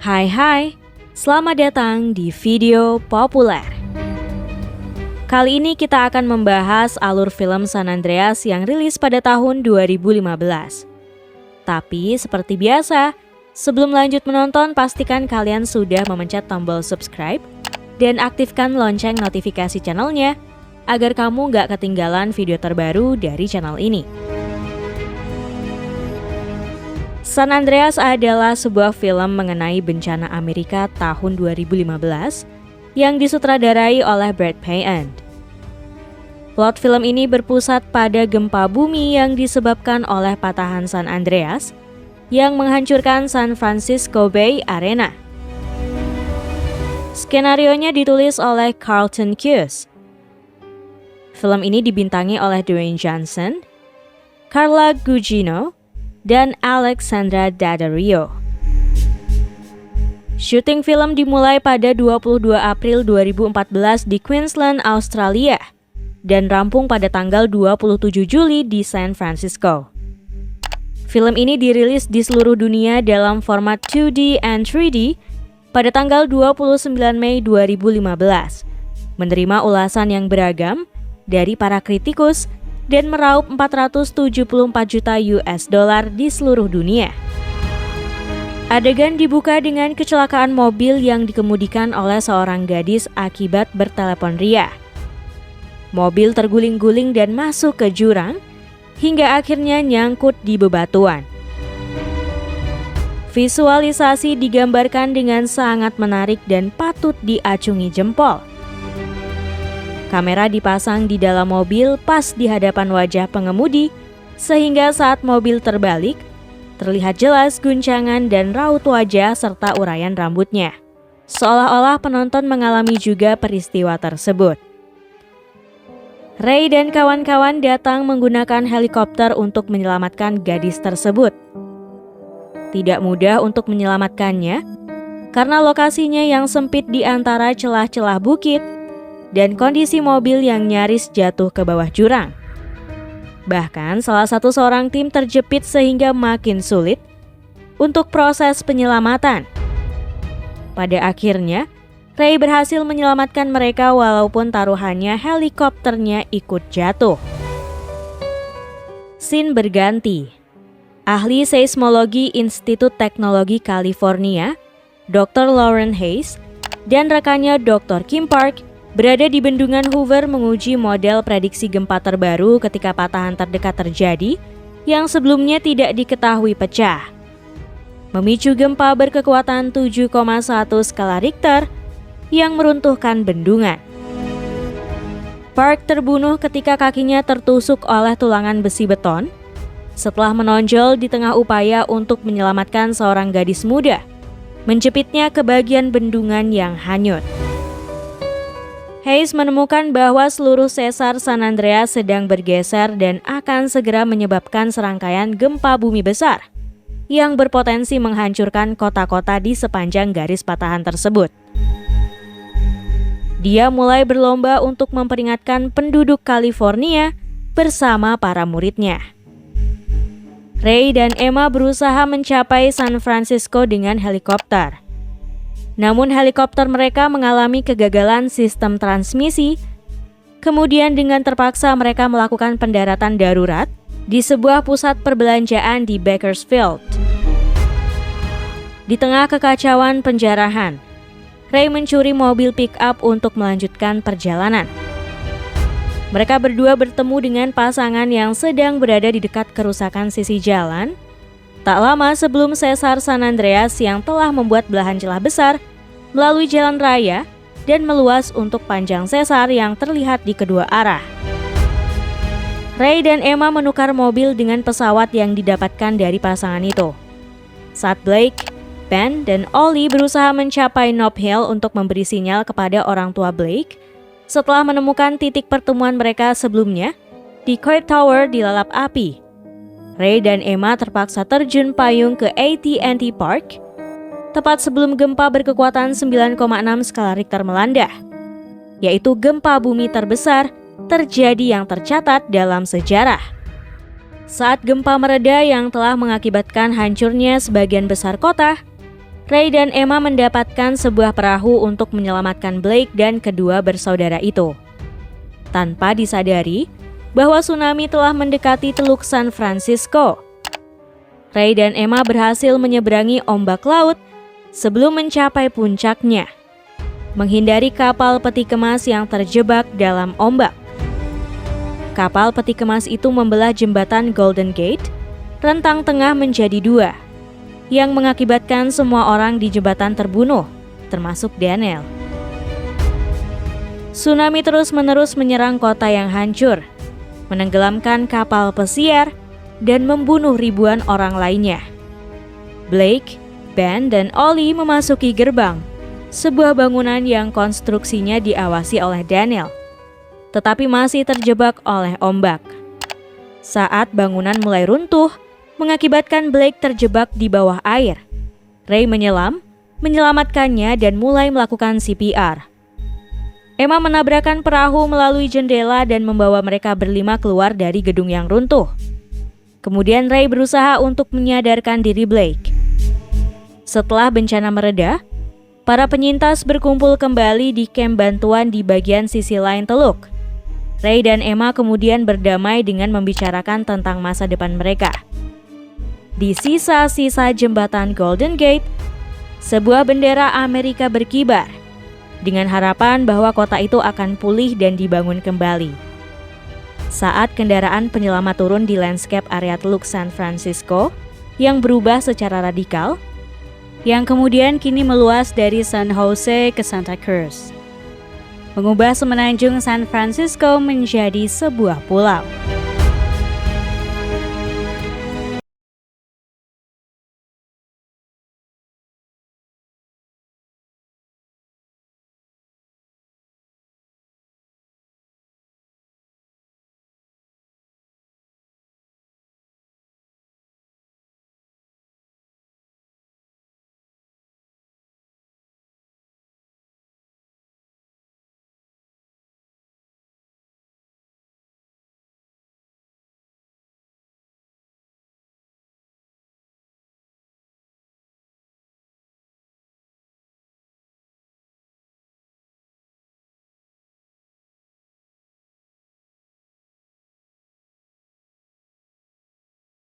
Hai, selamat datang di video populer. Kali ini kita akan membahas alur film San Andreas yang rilis pada tahun 2015. Tapi seperti biasa, sebelum lanjut menonton pastikan kalian sudah memencet tombol subscribe dan aktifkan lonceng notifikasi channelnya agar kamu gak ketinggalan video terbaru dari channel ini. San Andreas adalah sebuah film mengenai bencana Amerika tahun 2015 yang disutradarai oleh Brad Peyton. Plot film ini berpusat pada gempa bumi yang disebabkan oleh patahan San Andreas yang menghancurkan San Francisco Bay Arena. Skenarionya ditulis oleh Carlton Cuse. Film ini dibintangi oleh Dwayne Johnson, Carla Gugino, dan Alexandra Daddario. Syuting film dimulai pada 22 April 2014 di Queensland, Australia, dan rampung pada tanggal 27 Juli di San Francisco. Film ini dirilis di seluruh dunia dalam format 2D and 3D pada tanggal 29 Mei 2015, menerima ulasan yang beragam dari para kritikus dan meraup 474 juta US dollar di seluruh dunia. Adegan dibuka dengan kecelakaan mobil yang dikemudikan oleh seorang gadis akibat bertelepon ria. Mobil terguling-guling dan masuk ke jurang, hingga akhirnya nyangkut di bebatuan. Visualisasi digambarkan dengan sangat menarik dan patut diacungi jempol. Kamera dipasang di dalam mobil pas di hadapan wajah pengemudi, sehingga saat mobil terbalik, terlihat jelas guncangan dan raut wajah serta uraian rambutnya. Seolah-olah penonton mengalami juga peristiwa tersebut. Ray dan kawan-kawan datang menggunakan helikopter untuk menyelamatkan gadis tersebut. Tidak mudah untuk menyelamatkannya, karena lokasinya yang sempit di antara celah-celah bukit, dan kondisi mobil yang nyaris jatuh ke bawah jurang. Bahkan salah satu seorang tim terjepit sehingga makin sulit untuk proses penyelamatan. Pada akhirnya, Ray berhasil menyelamatkan mereka walaupun taruhannya helikopternya ikut jatuh. Scene berganti. Ahli seismologi Institut Teknologi California, Dr. Lauren Hayes, dan rekannya Dr. Kim Park berada di bendungan Hoover menguji model prediksi gempa terbaru ketika patahan terdekat terjadi yang sebelumnya tidak diketahui pecah. Memicu gempa berkekuatan 7,1 skala Richter yang meruntuhkan bendungan. Park terbunuh ketika kakinya tertusuk oleh tulangan besi beton setelah menonjol di tengah upaya untuk menyelamatkan seorang gadis muda, menjepitnya ke bagian bendungan yang hanyut. Hayes menemukan bahwa seluruh sesar San Andreas sedang bergeser dan akan segera menyebabkan serangkaian gempa bumi besar yang berpotensi menghancurkan kota-kota di sepanjang garis patahan tersebut. Dia mulai berlomba untuk memperingatkan penduduk California bersama para muridnya. Ray dan Emma berusaha mencapai San Francisco dengan helikopter. Namun helikopter mereka mengalami kegagalan sistem transmisi. Kemudian dengan terpaksa mereka melakukan pendaratan darurat di sebuah pusat perbelanjaan di Bakersfield. Di tengah kekacauan penjarahan, Ray mencuri mobil pick-up untuk melanjutkan perjalanan. Mereka berdua bertemu dengan pasangan yang sedang berada di dekat kerusakan sisi jalan, tak lama sebelum sesar San Andreas yang telah membuat belahan celah besar melalui jalan raya dan meluas untuk panjang sesar yang terlihat di kedua arah. Ray dan Emma menukar mobil dengan pesawat yang didapatkan dari pasangan itu. Saat Blake, Ben, dan Ollie berusaha mencapai Nob Hill untuk memberi sinyal kepada orang tua Blake, setelah menemukan titik pertemuan mereka sebelumnya di Court Tower dilalap api, Ray dan Emma terpaksa terjun payung ke AT&T Park tepat sebelum gempa berkekuatan 9,6 skala Richter melanda, yaitu gempa bumi terbesar terjadi yang tercatat dalam sejarah. Saat gempa mereda yang telah mengakibatkan hancurnya sebagian besar kota, Ray dan Emma mendapatkan sebuah perahu untuk menyelamatkan Blake dan kedua bersaudara itu. Tanpa disadari bahwa tsunami telah mendekati Teluk San Francisco, Ray dan Emma berhasil menyeberangi ombak laut sebelum mencapai puncaknya, menghindari kapal peti kemas yang terjebak dalam ombak. Kapal peti kemas itu membelah jembatan Golden Gate, rentang tengah menjadi dua, yang mengakibatkan semua orang di jembatan terbunuh, termasuk Daniel. Tsunami terus-menerus menyerang kota yang hancur, menenggelamkan kapal pesiar, dan membunuh ribuan orang lainnya. Blake, Ben, dan Ollie memasuki gerbang, sebuah bangunan yang konstruksinya diawasi oleh Daniel, tetapi masih terjebak oleh ombak. Saat bangunan mulai runtuh, mengakibatkan Blake terjebak di bawah air, Ray menyelam, menyelamatkannya dan mulai melakukan CPR. Emma menabrakkan perahu melalui jendela dan membawa mereka berlima keluar dari gedung yang runtuh. Kemudian Ray berusaha untuk menyadarkan diri Blake. Setelah bencana mereda, para penyintas berkumpul kembali di kamp bantuan di bagian sisi lain teluk. Ray dan Emma kemudian berdamai dengan membicarakan tentang masa depan mereka. Di sisa-sisa jembatan Golden Gate, sebuah bendera Amerika berkibar, dengan harapan bahwa kota itu akan pulih dan dibangun kembali. Saat kendaraan penyelamat turun di landscape area Teluk San Francisco yang berubah secara radikal, yang kemudian kini meluas dari San Jose ke Santa Cruz, mengubah semenanjung San Francisco menjadi sebuah pulau.